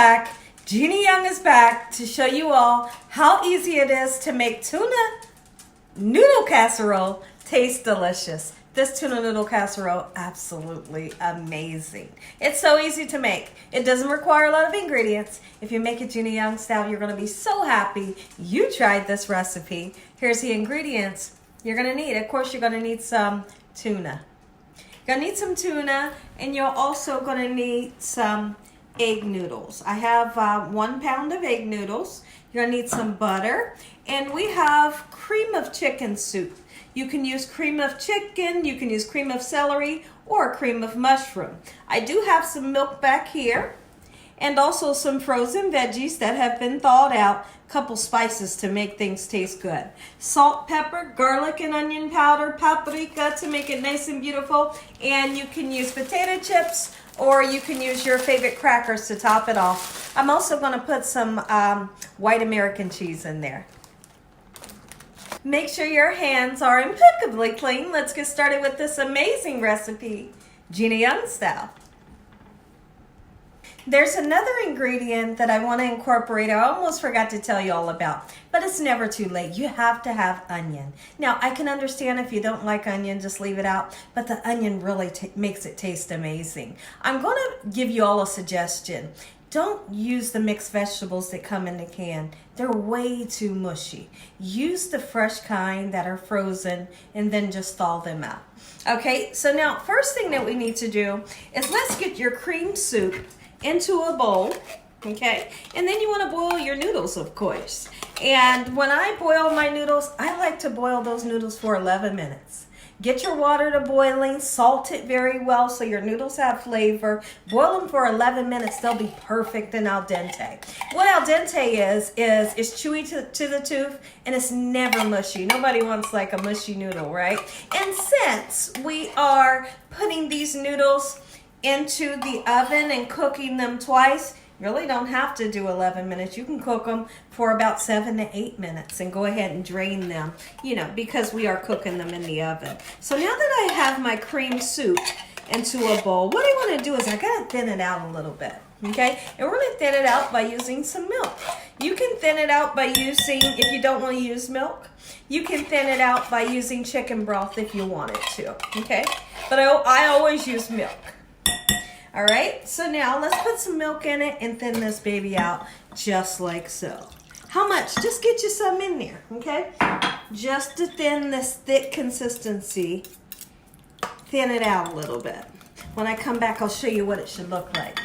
back. Gina Young is back to show you all how easy it is to make tuna noodle casserole taste delicious. This tuna noodle casserole, absolutely amazing. It's so easy to make. It doesn't require a lot of ingredients. If you make it Gina Young style, you're gonna be so happy you tried this recipe. Here's the ingredients you're gonna need. Of course, you're gonna need some tuna. You're gonna need some tuna, and you're also gonna need some egg noodles. I have 1 pound of egg noodles. You're gonna need some butter, and we have cream of chicken soup. You can use cream of chicken, you can use cream of celery, or cream of mushroom. I do have some milk back here, and also some frozen veggies that have been thawed out, a couple spices to make things taste good. Salt, pepper, garlic and onion powder, paprika to make it nice and beautiful, and you can use potato chips, or you can use your favorite crackers to top it off. I'm also going to put some white American cheese in there. Make sure your hands are impeccably clean. Let's get started with this amazing recipe, Gina Young style. There's another ingredient that I want to incorporate. I almost forgot to tell you all about, but it's never too late. You have to have onion. Now, I can understand if you don't like onion, just leave it out, but the onion really makes it taste amazing. I'm going to give you all a suggestion. Don't use the mixed vegetables that come in the can. They're way too mushy. Use the fresh kind that are frozen and then just thaw them out. Okay, so now first thing that we need to do is let's get your cream soup into a bowl, okay? And then you want to boil your noodles, of course. And when I boil my noodles, I like to boil those noodles for 11 minutes. Get your water to boiling, salt it very well so your noodles have flavor. Boil them for 11 minutes. They'll be perfect and al dente. What al dente is chewy to the tooth, and it's never mushy. Nobody wants like a mushy noodle, right? And since we are putting these noodles into the oven and cooking them twice, you really don't have to do 11 minutes. You can cook them for about 7 to 8 minutes and go ahead and drain them, because we are cooking them in the oven. So now that I have my cream soup into a bowl, what I want to do is I got to thin it out a little bit, okay? And we're going to thin it out by using some milk. You can thin it out by using, if you don't want to use milk, you can thin it out by using chicken broth if you wanted to, okay? But I always use milk. All right, so now let's put some milk in it and thin this baby out just like so. How much? Just get you some in there, okay? Just to thin this thick consistency, thin it out a little bit. When I come back, I'll show you what it should look like.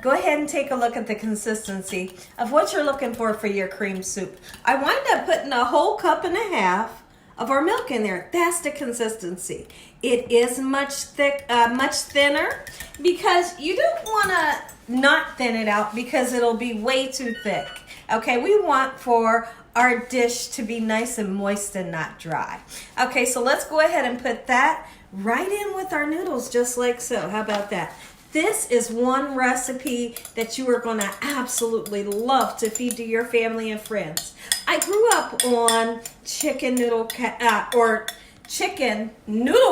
Go ahead and take a look at the consistency of what you're looking for your cream soup. I wind up putting a whole cup and a half of our milk in there. That's the consistency. It is much thinner because you don't want to not thin it out because it'll be way too thick. Okay, we want for our dish to be nice and moist and not dry. Okay, so let's go ahead and put that right in with our noodles just like so. How about that? This is one recipe that you are going to absolutely love to feed to your family and friends. I grew up on chicken noodle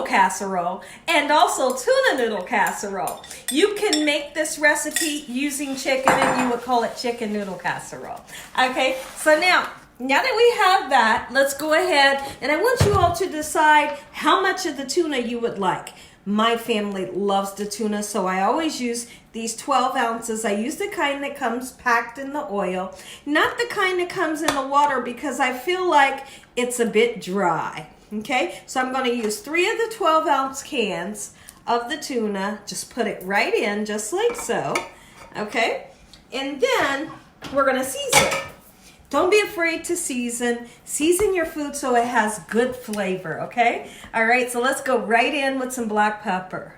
casserole and also tuna noodle casserole. You can make this recipe using chicken and you would call it chicken noodle casserole. Okay, so now that we have that, let's go ahead and I want you all to decide how much of the tuna you would like. My family loves the tuna, so I always use these 12 ounces. I use the kind that comes packed in the oil, not the kind that comes in the water because I feel like it's a bit dry. Okay, so I'm going to use 3 of the 12-ounce cans of the tuna. Just put it right in, just like so. Okay, and then we're going to season. Don't be afraid to season. Season your food so it has good flavor, okay? All right, so let's go right in with some black pepper.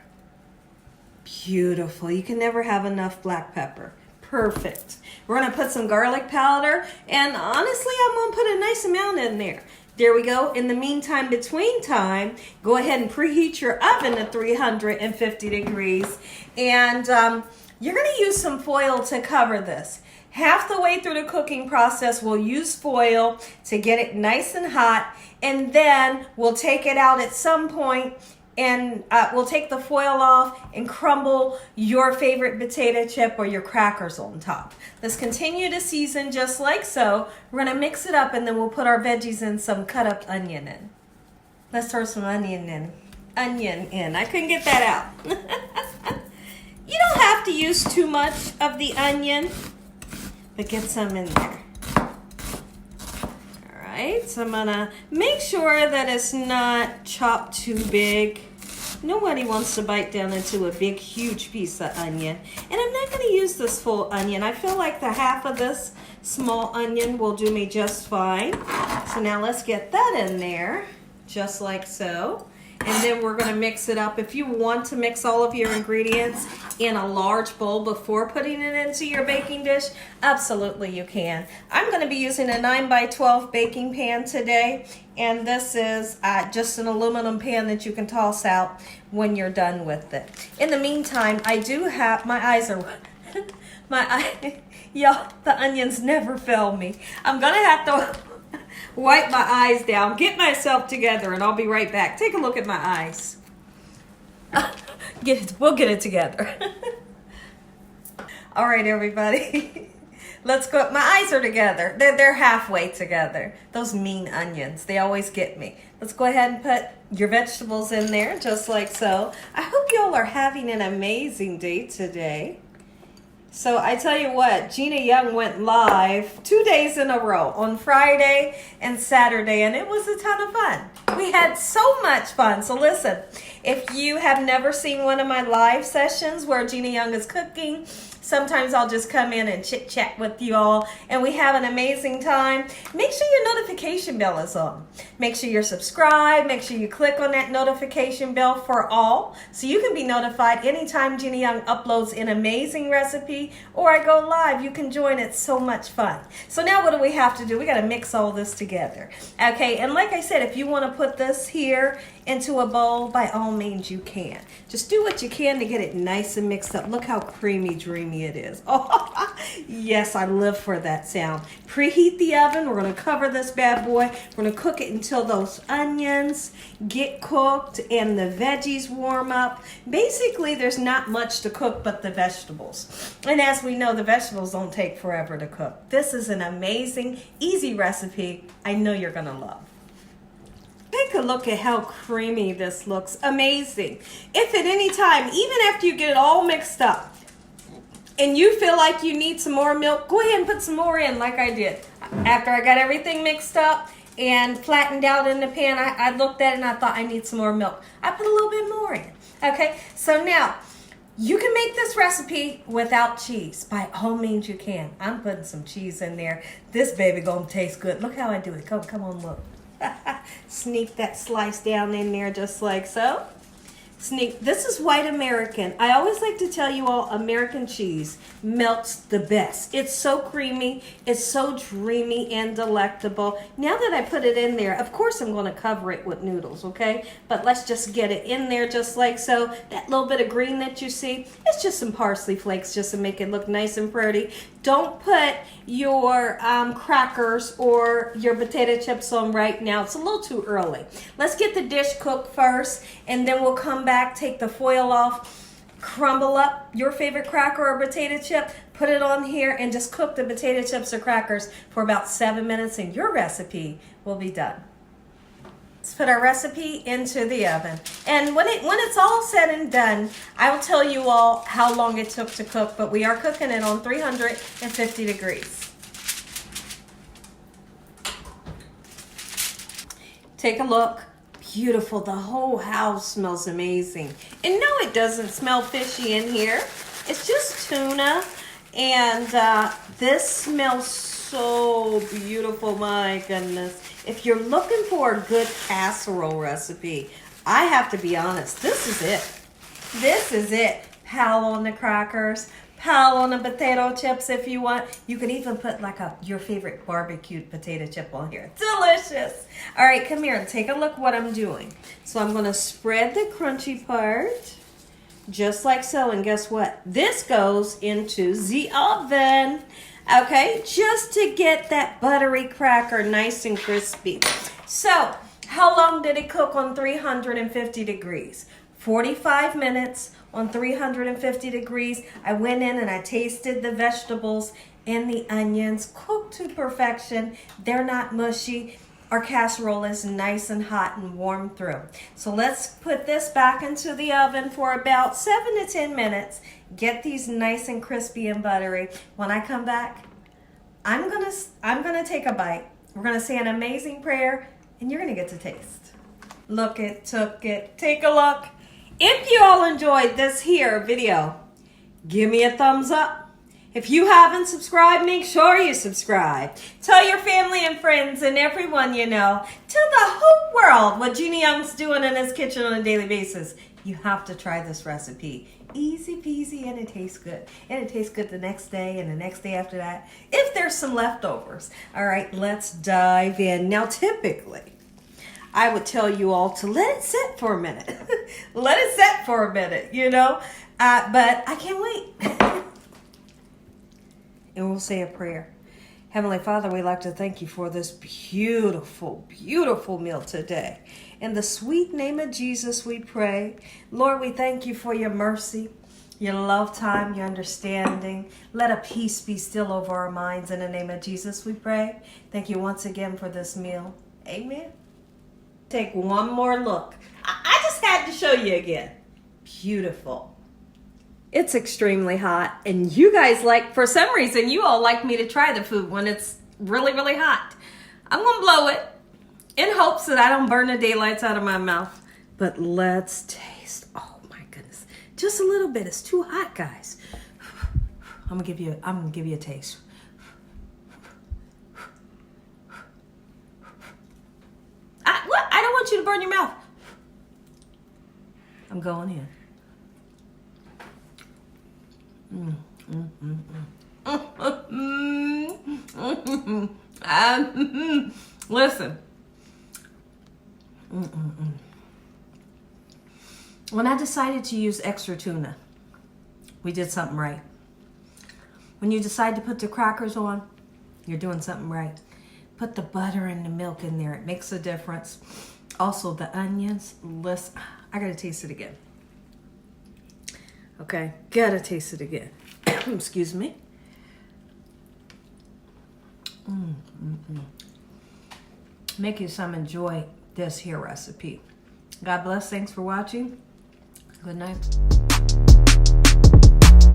Beautiful. You can never have enough black pepper. Perfect. We're going to put some garlic powder, and honestly, I'm going to put a nice amount in there. There we go. In the meantime, between time, go ahead and preheat your oven to 350 degrees, and you're going to use some foil to cover this. Half the way through the cooking process, we'll use foil to get it nice and hot, and then we'll take it out at some point and we'll take the foil off and crumble your favorite potato chip or your crackers on top. Let's continue to season just like so. We're gonna mix it up and then we'll put our veggies in, some cut up onion in. Let's throw some onion in. I couldn't get that out. You don't have to use too much of the onion, but get some in there. All right, so I'm gonna make sure that it's not chopped too big. Nobody wants to bite down into a big, huge piece of onion. And I'm not gonna use this full onion. I feel like the half of this small onion will do me just fine. So now let's get that in there, just like so. And then we're going to mix it up. If you want to mix all of your ingredients in a large bowl before putting it into your baking dish, absolutely you can. I'm going to be using a 9x12 baking pan today. And this is just an aluminum pan that you can toss out when you're done with it. In the meantime, I do have, my eyes are, y'all, the onions never fail me. I'm going to have to wipe my eyes down, get myself together, and I'll be right back. Take a look at my eyes. We'll get it together. All right, everybody. Let's go. My eyes are together. They're halfway together. Those mean onions, they always get me. Let's go ahead and put your vegetables in there, just like so. I hope y'all are having an amazing day today. So I tell you what, Gina Young went live 2 days in a row, on Friday and Saturday, and it was a ton of fun. We had so much fun. So listen, if you have never seen one of my live sessions where Gina Young is cooking, sometimes I'll just come in and chit chat with you all and we have an amazing time. Make sure your notification bell is on. Make sure you're subscribed. Make sure you click on that notification bell for all so you can be notified anytime Gina Young uploads an amazing recipe or I go live. You can join. It's so much fun. So now what do we have to do? We got to mix all this together. Okay, and like I said, if you want to put this here into a bowl, by all means you can. Just do what you can to get it nice and mixed up. Look how creamy, dreamy it is. Oh, yes, I live for that sound. Preheat the oven. We're going to cover this bad boy. We're going to cook it until those onions get cooked and the veggies warm up. Basically, there's not much to cook but the vegetables. And as we know, the vegetables don't take forever to cook. This is an amazing, easy recipe I know you're going to love. Take a look at how creamy this looks. Amazing. If at any time, even after you get it all mixed up, and you feel like you need some more milk, go ahead and put some more in like I did. After I got everything mixed up and flattened out in the pan, I looked at it and I thought I need some more milk. I put a little bit more in. Okay, so now you can make this recipe without cheese. By all means you can. I'm putting some cheese in there. This baby gonna taste good. Look how I do it. Come on, look. Sneak that slice down in there just like so. Sneak. This is white American. I always like to tell you all, American cheese melts the best. It's so creamy. It's so dreamy and delectable. Now that I put it in there, of course I'm going to cover it with noodles, okay? But let's just get it in there just like so. That little bit of green that you see, it's just some parsley flakes just to make it look nice and pretty. Don't put your crackers or your potato chips on right now. It's a little too early. Let's get the dish cooked first, and then we'll come back, take the foil off, crumble up your favorite cracker or potato chip, put it on here, and just cook the potato chips or crackers for about 7 minutes, and your recipe will be done. Let's put our recipe into the oven. And when it's all said and done, I will tell you all how long it took to cook, but we are cooking it on 350 degrees. Take a look. Beautiful. The whole house smells amazing. And no, it doesn't smell fishy in here. It's just tuna. And this smells so beautiful. My goodness. If you're looking for a good casserole recipe, I have to be honest, this is it. This is it. Pal on the crackers, pal on the potato chips if you want. You can even put like your favorite barbecued potato chip on here. Delicious. All right, come here and take a look what I'm doing. So I'm going to spread the crunchy part just like so. And guess what? This goes into the oven. Okay, just to get that buttery cracker nice and crispy. So How long did it cook on 350 degrees? 45 minutes on 350 degrees. I went in and I tasted the vegetables and the onions, cooked to perfection. They're not mushy. Our casserole is nice and hot and warm through. So let's put this back into the oven for about 7 to 10 minutes. Get these nice and crispy and buttery. When I come back, I'm gonna take a bite. We're gonna say an amazing prayer, and you're gonna get to taste. Look it, took it, take a look. If you all enjoyed this here video, give me a thumbs up. If you haven't subscribed, make sure you subscribe. Tell your family and friends and everyone you know. Tell the whole world what Gina Young's doing in his kitchen on a daily basis. You have to try this recipe. Easy peasy, and it tastes good. And it tastes good the next day and the next day after that, if there's some leftovers. All right, let's dive in. Now, typically, I would tell you all to let it sit for a minute. Let it sit for a minute, you know. But I can't wait. And we'll say a prayer. Heavenly Father, we'd like to thank you for this beautiful, beautiful meal today. In the sweet name of Jesus, we pray. Lord, we thank you for your mercy, your love time, your understanding. Let a peace be still over our minds. In the name of Jesus, we pray. Thank you once again for this meal. Amen. Take one more look. I just had to show you again. Beautiful. It's extremely hot, and you guys for some reason, you all like me to try the food when it's really, really hot. I'm going to blow it in hopes that I don't burn the daylights out of my mouth. But let's taste. Oh my goodness. Just a little bit. It's too hot, guys. I'm going to give you a taste. I don't want you to burn your mouth. I'm going in. Listen. When I decided to use extra tuna, we did something right. When you decide to put the crackers on, you're doing something right. Put the butter and the milk in there. It makes a difference. Also, the onions. Listen, I gotta taste it again. Okay, gotta taste it again. Excuse me. Make you some enjoy this here recipe. God bless. Thanks for watching. Good night.